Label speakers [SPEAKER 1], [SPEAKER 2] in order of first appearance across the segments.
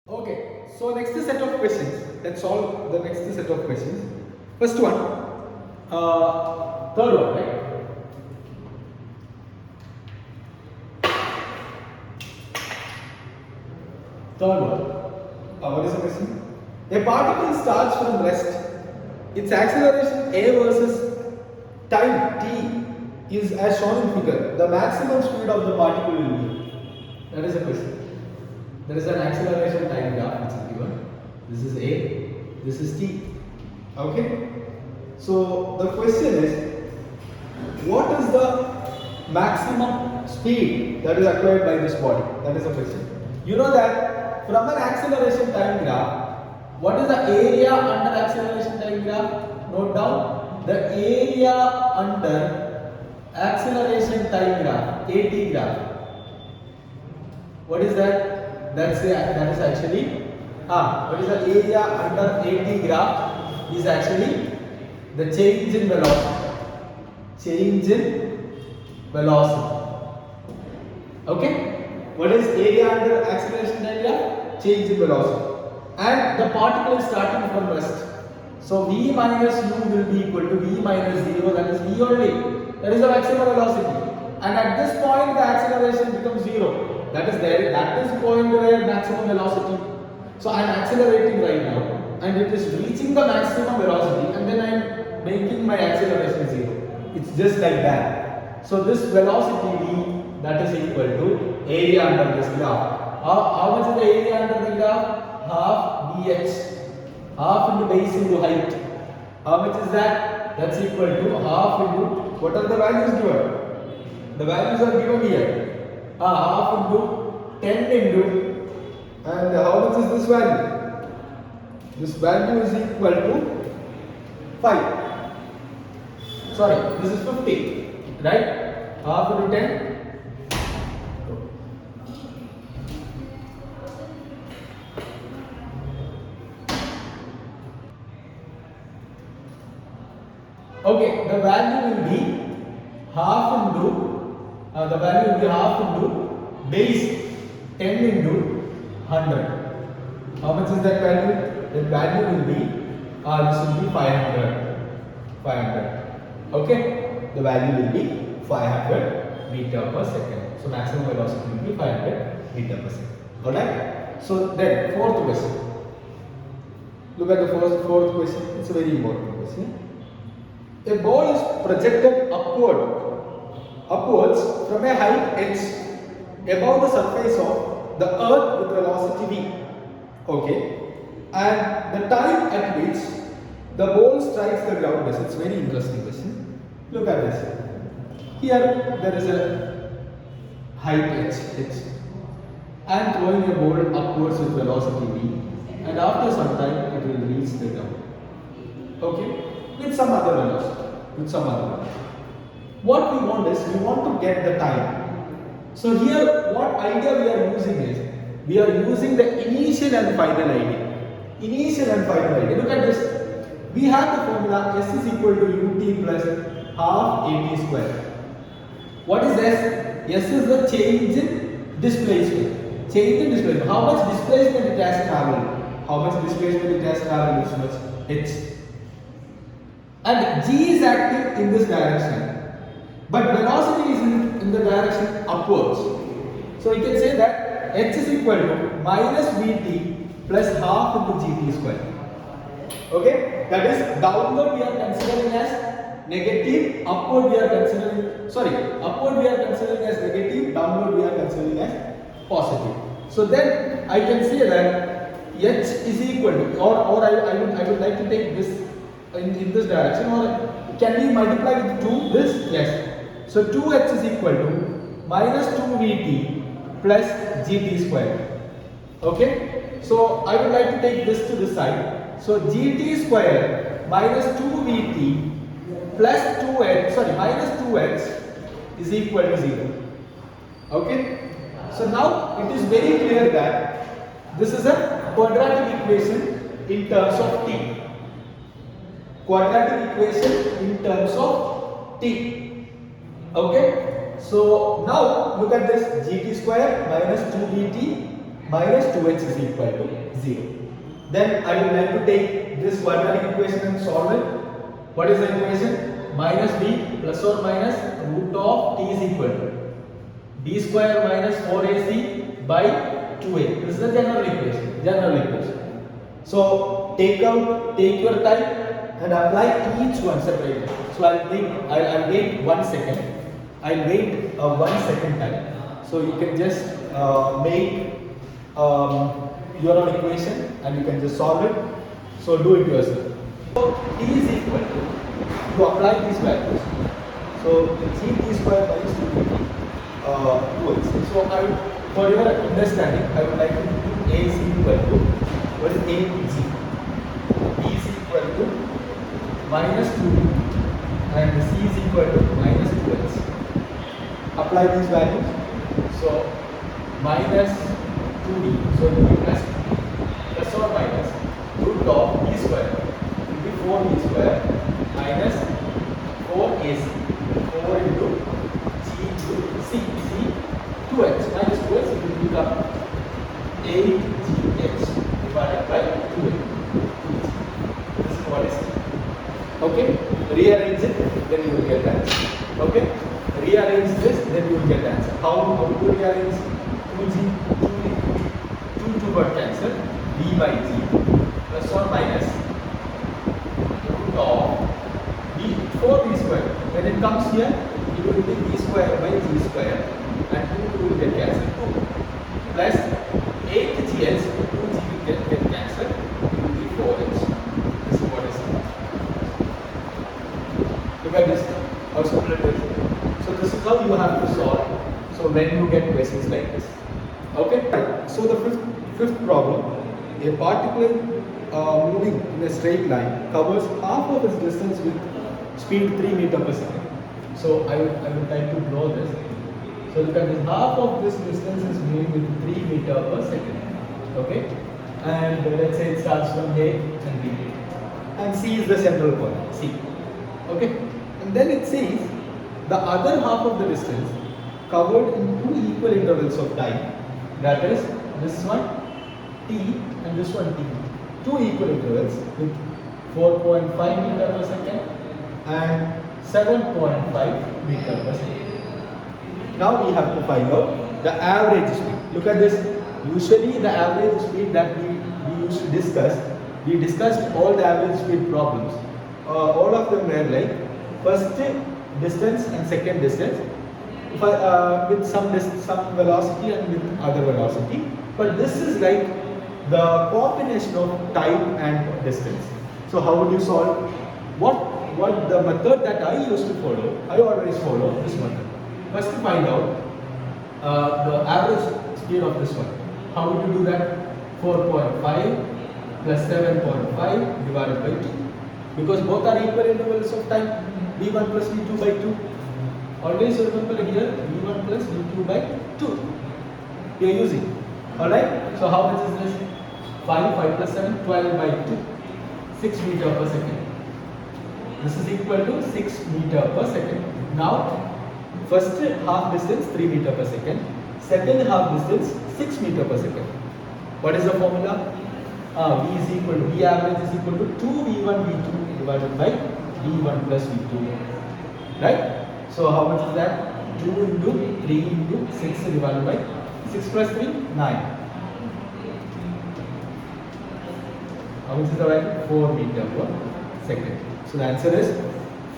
[SPEAKER 1] Okay, so next set of questions. Let's solve the next set of questions. First one, third one, right? Third one. What is the question? A particle starts from rest. Its acceleration a versus time t is as shown in figure. The maximum speed of the particle will be. That is the question. There is an acceleration time graph which is given. This is a, this is t. Okay. So the question is, what is the maximum speed that is acquired by this body? That is the question. You know that from an acceleration time graph, what is the area under acceleration time graph? Note down the area under acceleration time graph, AT graph. What is that? That is actually what is the area under AT graph is actually the change in velocity. Change in velocity. Okay? What is area under acceleration time graph? Change in velocity. And the particle is starting from rest. So v minus u will be equal to v minus 0, that is v only. That is the maximum velocity. And at this point the acceleration becomes 0. That is the point where maximum velocity. So I am accelerating right now and it is reaching the maximum velocity and then I am making my acceleration 0. It's just like that. So this velocity v, that is equal to area under this graph. How much is the area under the graph? Half bh. Half into base into height. How much is that? That's equal to half into, what are the values given? The values are given here. Half into 10 into, and how much is this value? This value is equal to 5. Sorry, this is 50, right? Half into 10. Okay, the value will be half into base 10 into 100. How much is that value? That value will be this will be 500. 500. Okay, the value will be 500 meter per second. So maximum velocity will be 500 meter per second. Alright. So then fourth question. Look at the fourth question. It's a very important question. A ball is projected upwards from a height h above the surface of the earth with velocity v. Okay, and the time at which the ball strikes the ground is. It's very interesting question. Look at this. Here there is a height h. I am throwing a ball upwards with velocity v, and after some time it will reach the ground. Okay. With some other velocity, What we want is, we want to get the time. So here, what idea we are using is, we are using the initial and final idea. Initial and final idea. Look at this. We have the formula S is equal to ut plus half at square. What is S? S is the change in displacement. Change in displacement. How much displacement it has traveled? How much displacement it has traveled is much h. And g is acting in this direction, but velocity is in the direction upwards. So you can say that h is equal to minus vt plus half into gt square. Okay, that is downward we are considering as negative, upward we are considering as negative, downward we are considering as positive. So then I can say that h is equal to, or I would like to take this in this direction, or can we multiply with 2 this? Yes. So 2h is equal to minus 2vt plus gt square. Okay. So I would like to take this to the side. So gt square minus 2vt plus 2h, minus 2h is equal to 0. Okay. So now it is very clear that this is a quadratic equation in terms of t. Quadratic equation in terms of t. Okay. So now look at this, gt square minus 2vt minus 2h is equal to 0. Then I will like to take this quadratic equation and solve it. What is the equation? Minus b plus or minus root of t is equal to d square minus 4ac by 2a. This is the general equation. So take your time and apply each one separately. So I'll wait 1 second. I'll wait a 1 second time. So you can just make your own equation and you can just solve it. So do it yourself. So t is equal to apply these values. So g t square minus 2x. So for your understanding, I would like to do a is equal to, what is a g? B is equal to minus 2d and c is equal to minus 2x. Apply these values. So minus 2d, so it will be plus or minus root of d square, it will be 4d square minus 4ac, 4 into g into c, 2x minus 2x, it will become 8gh divided by 2a. This is what is it. Okay, rearrange it, then you will get the answer. Okay, rearrange this, then you will get the answer. How to rearrange? 2 got cancelled, d by g plus or minus root of d 4d square. When it comes here, it will be d square by g square and 2 will get cancelled, 2 plus 8gh, 2g will get cancelled, it will be 4h. This is what is it. Look at this, how simple it is. So this is how you have to solve. So when you get questions like this. Okay, so the fifth problem, a particle moving in a straight line covers half of its distance with speed 3 meters per second. So I will try to draw this. So look at this, half of this distance is moving with 3 meters per second. Okay, and let's say it starts from A and B, and C is the central point, C. Okay, and then it says the other half of the distance covered in 2 equal intervals of time. That is this one t and this one t. 2 equal intervals with 4.5 meter per second and 7.5 meter per second. Now we have to find out the average speed. Look at this. Usually the average speed that we used to discuss, we discussed all the average speed problems. All of them were like first distance and second distance. With some velocity and with other velocity, but this is like the combination of time and distance. So how would you solve? What the method that I used to follow, I always follow this method. First to find out the average speed of this one. How would you do that? 4.5 plus 7.5 divided by 2. Because both are equal intervals of time, v1 plus v2 by 2. Always remember here v1 plus v2 by 2 we are using. Alright, so how much is this? 5 plus 7, 12 by 2, 6 meter per second. This is equal to 6 meter per second. Now first half distance 3 meter per second, second half distance 6 meter per second. What is the formula? V is equal to, V average is equal to 2v1 v2 divided by v1 plus v2. Right? So how much is that? 2 into 3 into 6 divided by 6 plus 3, 9. How much is the value? 4 meter per second. So the answer is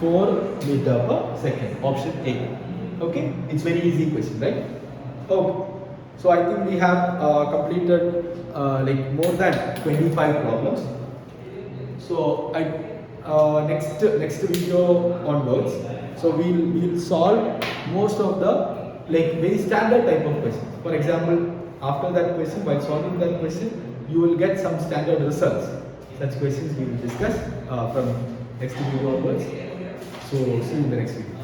[SPEAKER 1] 4 meter per second. Option A. Okay? It's very easy question, right? Okay. So I think we have completed like more than 25 problems. So next video onwards. So we'll solve most of the like very standard type of questions. For example, after that question, while solving that question, you will get some standard results. Such questions we will discuss from next video onwards. So see you in the next video.